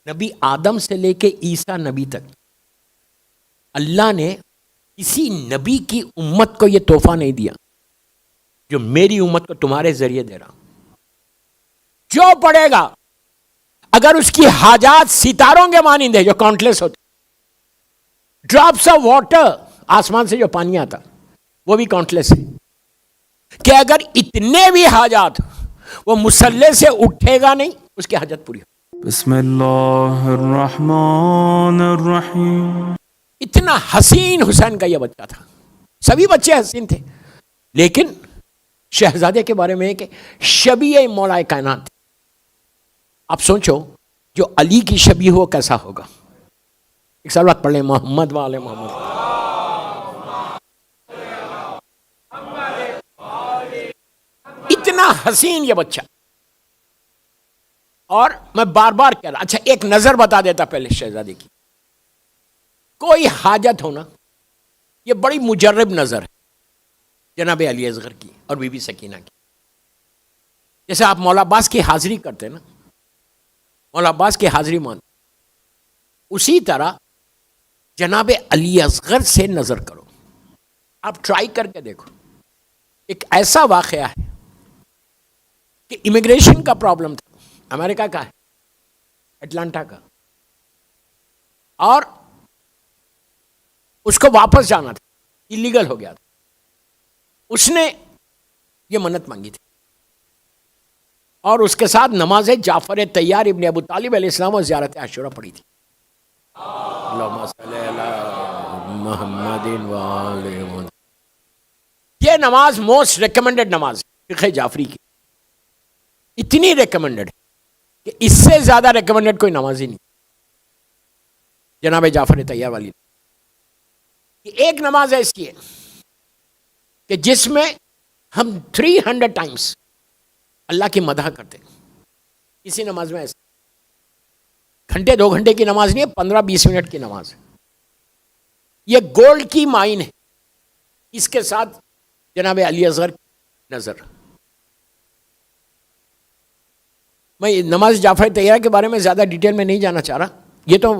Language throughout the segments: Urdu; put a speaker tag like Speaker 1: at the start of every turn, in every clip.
Speaker 1: نبی آدم سے لے کے عیسیٰ نبی تک اللہ نے کسی نبی کی امت کو یہ تحفہ نہیں دیا جو میری امت کو تمہارے ذریعے دے رہا ہوں. جو پڑھے گا اگر اس کی حاجات ستاروں کے مانند ہے جو کاؤنٹلیس ہوتے، ڈراپس آف واٹر، آسمان سے جو پانی آتا وہ بھی کاؤنٹلیس ہے، کہ اگر اتنے بھی حاجات وہ مسلح سے اٹھے گا نہیں اس کی حاجت پوری ہو.
Speaker 2: بسم اللہ الرحمن الرحیم.
Speaker 1: اتنا حسین حسین کا یہ بچہ تھا، سبھی بچے حسین تھے، لیکن شہزادے کے بارے میں ہے کہ شبیہ مولا کائنات. آپ سوچو جو علی کی شبیہ ہو کیسا ہوگا. ایک سال بعد پڑھ لیں محمد والے محمد. اتنا حسین یہ بچہ. اور میں بار بار کہہ رہا، اچھا ایک نظر بتا دیتا پہلے شہزادے کی. کوئی حاجت ہونا، یہ بڑی مجرب نظر ہے جناب علی اصغر کی اور بی بی سکینہ کی. جیسے آپ مولا عباس کی حاضری کرتے نا، مولا عباس کی حاضری مان، اسی طرح جناب علی اصغر سے نظر کرو. آپ ٹرائی کر کے دیکھو. ایک ایسا واقعہ ہے کہ امیگریشن کا پرابلم تھا، امریکہ کا ہے، اٹلانٹا کا، اور اس کو واپس جانا تھا، ایلیگل ہو گیا تھا. اس نے یہ منت مانگی تھی اور اس کے ساتھ نماز جعفر طیار ابن ابو طالب علیہ السلام اور زیارت عاشورہ پڑھی تھی. اللہم صلی علی محمد و آل محمد. یہ نماز موسٹ ریکمنڈڈ نماز ہے فقہ جعفری کی. اتنی ریکمنڈڈ ہے کہ اس سے زیادہ ریکمنڈڈ کوئی نماز ہی نہیں جناب جعفر طیار والی. ایک نماز ایسی ہے کہ جس میں ہم 300 ٹائمز اللہ کی مدح کرتے ہیں. اسی نماز میں ایسا گھنٹے 2 گھنٹے کی نماز نہیں ہے، 15-20 منٹ کی نماز ہے. یہ گولڈ کی مائن ہے. اس کے ساتھ جناب علی اصغر کی نظر. میں نماز جعفر طیار کے بارے میں زیادہ ڈیٹیل میں نہیں جانا چاہ رہا. یہ تو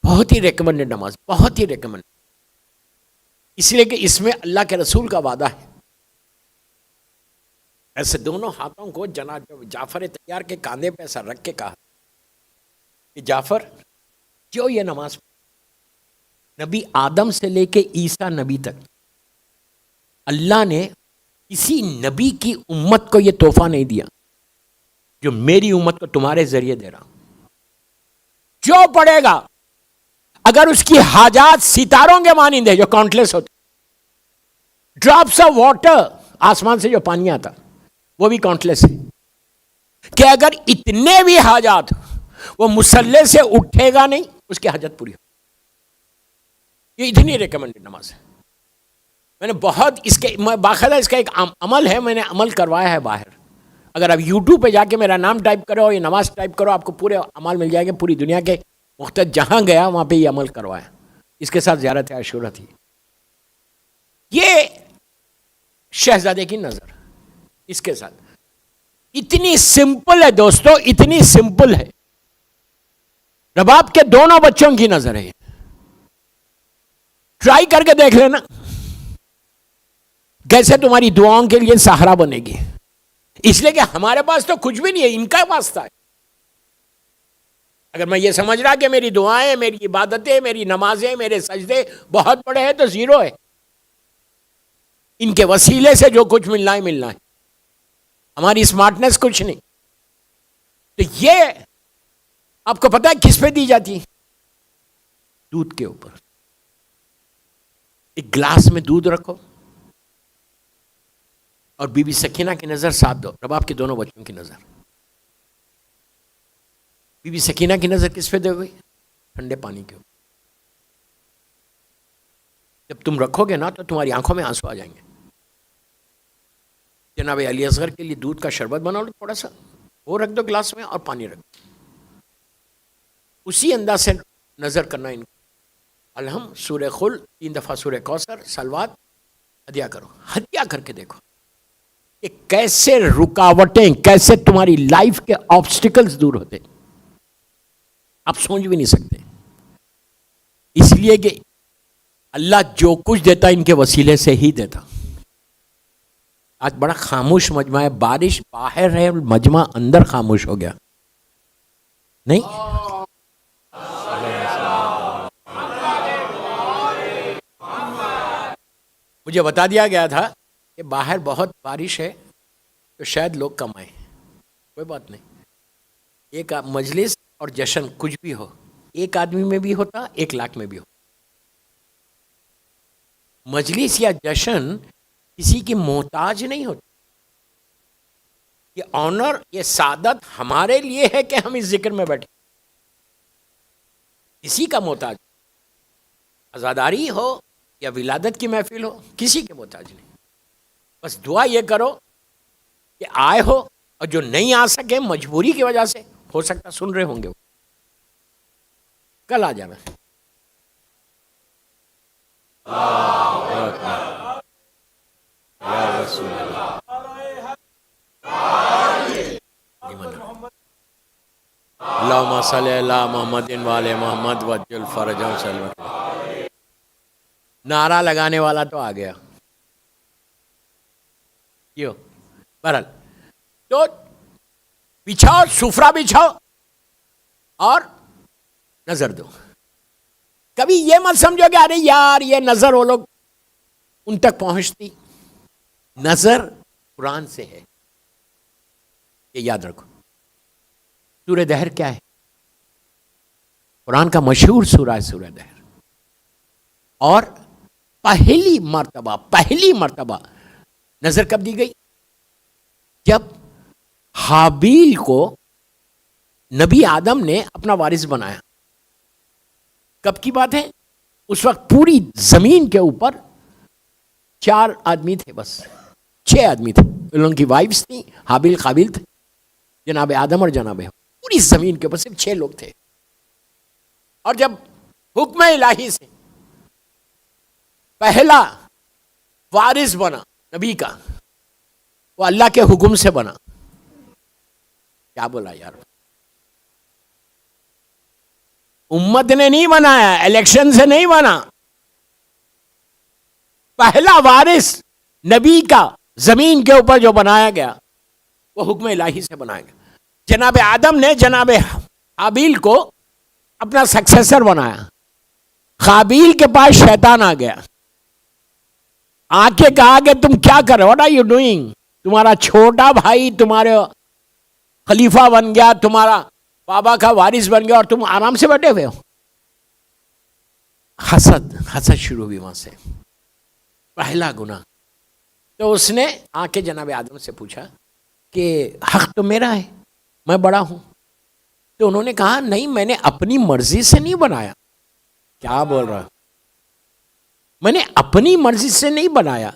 Speaker 1: بہت ہی ریکمنڈڈ نماز، بہت ہی ریکمنڈ، اس لیے کہ اس میں اللہ کے رسول کا وعدہ ہے. ایسے دونوں ہاتھوں کو جناب جعفر طیار کے کاندھے پہ ایسا رکھ کے کہا کہ جعفر جو یہ نماز نبی آدم سے لے کے عیسیٰ نبی تک اللہ نے کسی نبی کی امت کو یہ تحفہ نہیں دیا جو میری امت کو تمہارے ذریعے دے رہا ہوں. جو پڑھے گا اگر اس کی حاجات ستاروں کے مانند ہے جو کاؤنٹلیس ہوتے، ڈراپس آف واٹر، آسمان سے جو پانی آتا وہ بھی کاؤنٹلیس ہے، کہ اگر اتنے بھی حاجات وہ مسلح سے اٹھے گا نہیں اس کی حاجت پوری ہو. یہ اتنی ریکمنڈڈ نماز ہے. میں نے بہت اس کے باقاعدہ اس کا ایک عمل ہے، میں نے عمل کروایا ہے باہر. اگر آپ یوٹیوب پہ جا کے میرا نام ٹائپ کرو، یہ نماز ٹائپ کرو، آپ کو پورے عمل مل جائے گے. پوری دنیا کے مختلف جہاں گیا وہاں پہ یہ عمل کروایا. اس کے ساتھ زیارت عاشورہ تھی. یہ شہزادے کی نظر اس کے ساتھ اتنی سمپل ہے دوستو، اتنی سمپل ہے. رباب کے دونوں بچوں کی نظر ہے. ٹرائی کر کے دیکھ لینا کیسے تمہاری دعاؤں کے لیے سہارا بنے گی. اس لیے کہ ہمارے پاس تو کچھ بھی نہیں ہے، ان کا واسطہ ہے. اگر میں یہ سمجھ رہا کہ میری دعائیں، میری عبادتیں، میری نمازیں، میرے سجدے بہت بڑے ہیں تو زیرو ہے. ان کے وسیلے سے جو کچھ ملنا ہے ملنا ہے. ہماری اسمارٹنس کچھ نہیں. تو یہ آپ کو پتا ہے کس پہ دی جاتی؟ دودھ کے اوپر. ایک گلاس میں دودھ رکھو اور بی بی سکینہ کی نظر ساتھ دو، رباب کے دونوں بچوں کی نظر. بی بی سکینہ کی نظر کس پہ دے گئی؟ ٹھنڈے پانی کے اوپر. جب تم رکھو گے نا تو تمہاری آنکھوں میں آنسو آ جائیں گے. جناب علی اصغر کے لیے دودھ کا شربت بنا لو تھوڑا سا، وہ رکھ دو گلاس میں اور پانی رکھ دو. اسی انداز سے نظر کرنا ان کو. الحم، سورہ خل، 3 دفعہ سورہ کوثر، صلوات ہدیہ کرو. ہدیہ کر کے دیکھو کہ کیسے رکاوٹیں، کیسے تمہاری لائف کے آبسٹیکلز دور ہوتے. آپ سوچ بھی نہیں سکتے. اس لیے کہ اللہ جو کچھ دیتا ان کے وسیلے سے ہی دیتا. آج بڑا خاموش مجمع ہے. بارش باہر ہے, مجمع اندر خاموش ہو گیا نہیں. مجھے بتا دیا گیا تھا کہ باہر بہت بارش ہے تو شاید لوگ کم آئیں. کوئی بات نہیں, ایک مجلس اور جشن کچھ بھی ہو, ایک آدمی میں بھی ہوتا, 1,00,000 میں بھی ہو. مجلس یا جشن کسی کی محتاج نہیں ہوتی. یہ آنر, یہ سعادت ہمارے لیے ہے کہ ہم اس ذکر میں بیٹھے. کسی کا محتاج, عزاداری ہو یا ولادت کی محفل ہو, کسی کے محتاج نہیں. بس دعا یہ کرو کہ آئے ہو, اور جو نہیں آ سکے مجبوری کی وجہ سے, ہو سکتا سن رہے ہوں گے, کل آ جانا. اللہم صلی علی محمد وعلی محمد وجل فرجہم صلی اللہ علیہ وسلم. نعرہ لگانے والا تو آ گیا. کیوں؟ بہرحال تو بچھاؤ, سفرہ بچھاؤ اور نظر دو. کبھی یہ مت سمجھو کہ ارے یار یہ نظر وہ لوگ ان تک پہنچتی. نظر قرآن سے ہے, یہ یاد رکھو. سورہ دہر کیا ہے؟ قرآن کا مشہور سورہ ہے سورہ دہر. اور پہلی مرتبہ نظر کب دی گئی؟ جب حابیل کو نبی آدم نے اپنا وارث بنایا. کب کی بات ہے؟ اس وقت پوری زمین کے اوپر 4 آدمی تھے, بس 6 آدمی تھے. ان کی وائفز تھیں, حابیل قابیل تھے, جناب آدم اور جناب حوا. پوری زمین کے اوپر صرف 6 لوگ تھے. اور جب حکم الہی سے پہلا وارث بنا نبی کا, وہ اللہ کے حکم سے بنا. کیا بولا یار؟ امت نے نہیں بنایا, الیکشن سے نہیں بنا. پہلا وارث نبی کا زمین کے اوپر جو بنایا گیا وہ حکم الہی سے بنایا گیا. جناب آدم نے جناب حابیل کو اپنا سکسیسر بنایا. قابیل کے پاس شیطان آ گیا, آ کے کہا کہ تم کیا کر رہے ہو, واٹ آر یو ڈوئنگ؟ تمہارا چھوٹا بھائی تمہارے خلیفہ بن گیا, تمہارا بابا کا وارث بن گیا, اور تم آرام سے بیٹھے ہوئے ہو. حسد شروع ہوئی وہاں سے, پہلا گناہ. تو اس نے آ کے جناب آدم سے پوچھا کہ حق تو میرا ہے, میں بڑا ہوں. تو انہوں نے کہا نہیں, میں نے اپنی مرضی سے نہیں بنایا. کیا بول رہا؟ میں نے اپنی مرضی سے نہیں بنایا,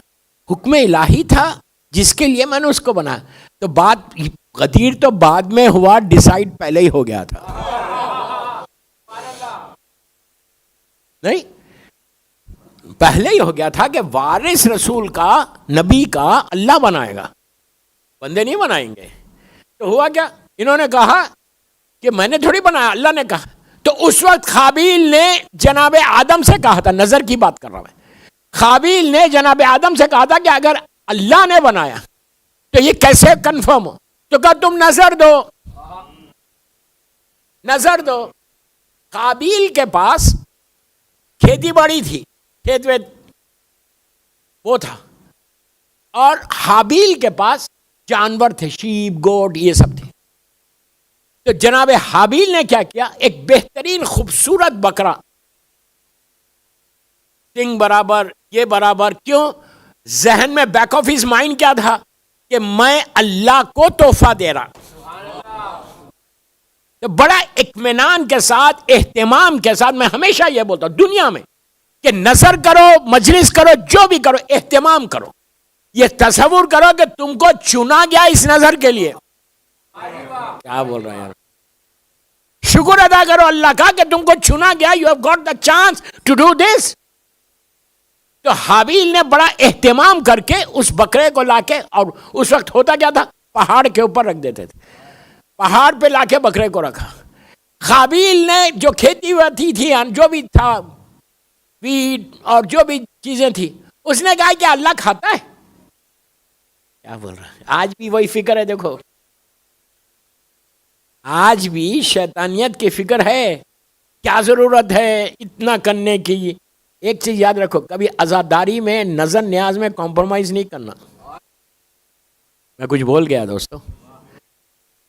Speaker 1: حکم الہی تھا جس کے لیے میں نے اس کو بنایا. تو بات غدیر تو بعد میں ہوا, ڈیسائیڈ پہلے ہی ہو گیا تھا. نہیں, پہلے ہی ہو گیا تھا کہ وارث رسول کا, نبی کا اللہ بنائے گا, بندے نہیں بنائیں گے. تو ہوا کیا؟ انہوں نے کہا کہ میں نے تھوڑی بنایا, اللہ نے کہا. تو اس وقت قابیل نے جناب آدم سے کہا تھا, نظر کی بات کر رہا ہوں, قابیل نے جناب آدم سے کہا تھا کہ اگر اللہ نے بنایا تو یہ کیسے کنفرم ہو؟ تو کہا تم نظر دو, نظر دو. قابیل کے پاس کھیتی باڑی تھی, کھیت ویت وہ تھا, اور حابیل کے پاس جانور تھے, شیپ گوٹ یہ سب تھے. تو جناب حابیل نے کیا کیا؟ ایک بہترین خوبصورت بکرا, سنگ برابر, یہ برابر. کیوں؟ ذہن میں بیک آف ہز مائنڈ کیا تھا کہ میں اللہ کو تحفہ دے رہا. تو بڑا اطمینان کے ساتھ, اہتمام کے ساتھ, میں ہمیشہ یہ بولتا ہوں دنیا میں کہ نظر کرو, مجلس کرو, جو بھی کرو, اہتمام کرو. یہ تصور کرو کہ تم کو چنا گیا اس نظر کے لیے. کیا بول رہے ہیں یار؟ شکر ادا کرو اللہ کا کہ تم کو چنا گیا, you have got the chance to do this. تو حابیل نے بڑا اہتمام کر کے اس بکرے کو لا کے, اور اس وقت ہوتا کیا تھا, پہاڑ کے اوپر رکھ دیتے تھے, پہاڑ پہ لا کے بکرے کو رکھا. قابیل نے جو کھیتی ہوتی تھی جو بھی تھا ویٹ اور جو بھی چیزیں تھی اس نے کہا کہ اللہ کھاتا ہے. کیا بول رہا ہے؟ آج بھی وہی فکر ہے. دیکھو آج بھی شیطانیت کی فکر ہے. کیا ضرورت ہے اتنا کرنے کی؟ ایک چیز یاد رکھو، کبھی عزاداری میں نظر نیاز میں کمپرومائز نہیں کرنا. میں کچھ بول گیا دوستو.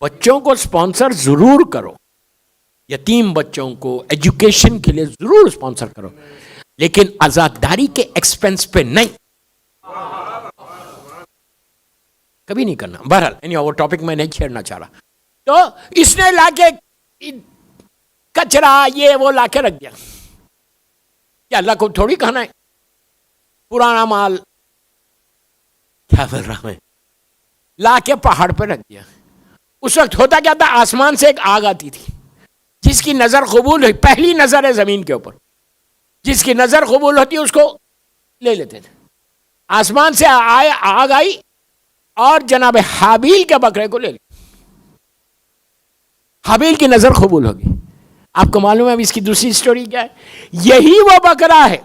Speaker 1: بچوں کو سپانسر ضرور کرو، یتیم بچوں کو ایجوکیشن کے لیے ضرور سپانسر کرو، لیکن عزاداری کے ایکسپنس پہ نہیں، کبھی نہیں کرنا. بہرحال وہ ٹاپک میں نہیں چھیڑنا چاہ رہا. تو اس نے لا کے کچرا یہ وہ لا کے رکھ دیا. کیا اللہ کو تھوڑی کہنا ہے پرانا مال؟ کیا بول رہا میں؟ لا کے پہاڑ پہ رکھ دیا. اس وقت ہوتا کیا تھا؟ آسمان سے ایک آگ آتی تھی، جس کی نظر قبول ہوئی، پہلی نظر ہے زمین کے اوپر، جس کی نظر قبول ہوتی اس کو لے لیتے تھے. آسمان سے آگ آئی اور جناب حابیل کے بکرے کو لے لیا. حابیل کی نظر قبول ہوگی. آپ کو معلوم ہے اب اس کی دوسری سٹوری کیا ہے؟ یہی وہ بکرا ہے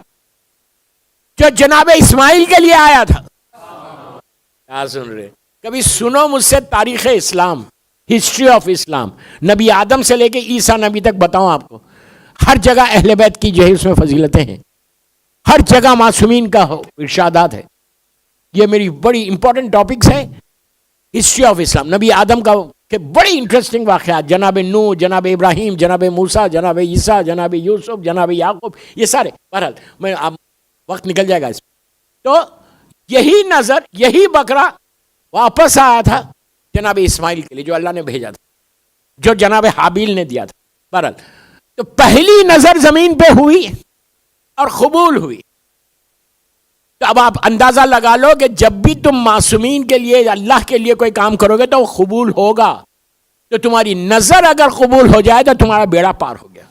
Speaker 1: جو جناب اسماعیل کے لیے آیا تھا. کیا سن رہے؟ کبھی سنو مجھ سے تاریخ اسلام، ہسٹری آف اسلام، نبی آدم سے لے کے عیسیٰ نبی تک بتاؤں آپ کو. ہر جگہ اہل بیت کی جو ہے اس میں فضیلتیں ہیں، ہر جگہ معصومین کا ارشادات ہے. یہ میری بڑی امپورٹنٹ ٹاپکس ہے ہسٹری آف اسلام. نبی آدم کا کہ بڑی انٹرسٹنگ واقعات، جناب نوح، جناب ابراہیم، جناب موسیٰ، جناب عیسیٰ، جناب یوسف، جناب یعقوب، یہ سارے. بہرحال میں اب وقت نکل جائے گا اس میں. تو یہی نظر، یہی بکرا واپس آیا تھا جناب اسماعیل کے لیے جو اللہ نے بھیجا تھا، جو جناب حابیل نے دیا تھا. بہرحال تو پہلی نظر زمین پہ ہوئی اور قبول ہوئی. تو اب آپ اندازہ لگا لو کہ جب بھی تم معصومین کے لیے، اللہ کے لیے کوئی کام کرو گے تو وہ قبول ہوگا. تو تمہاری نظر اگر قبول ہو جائے تو تمہارا بیڑا پار ہو گیا.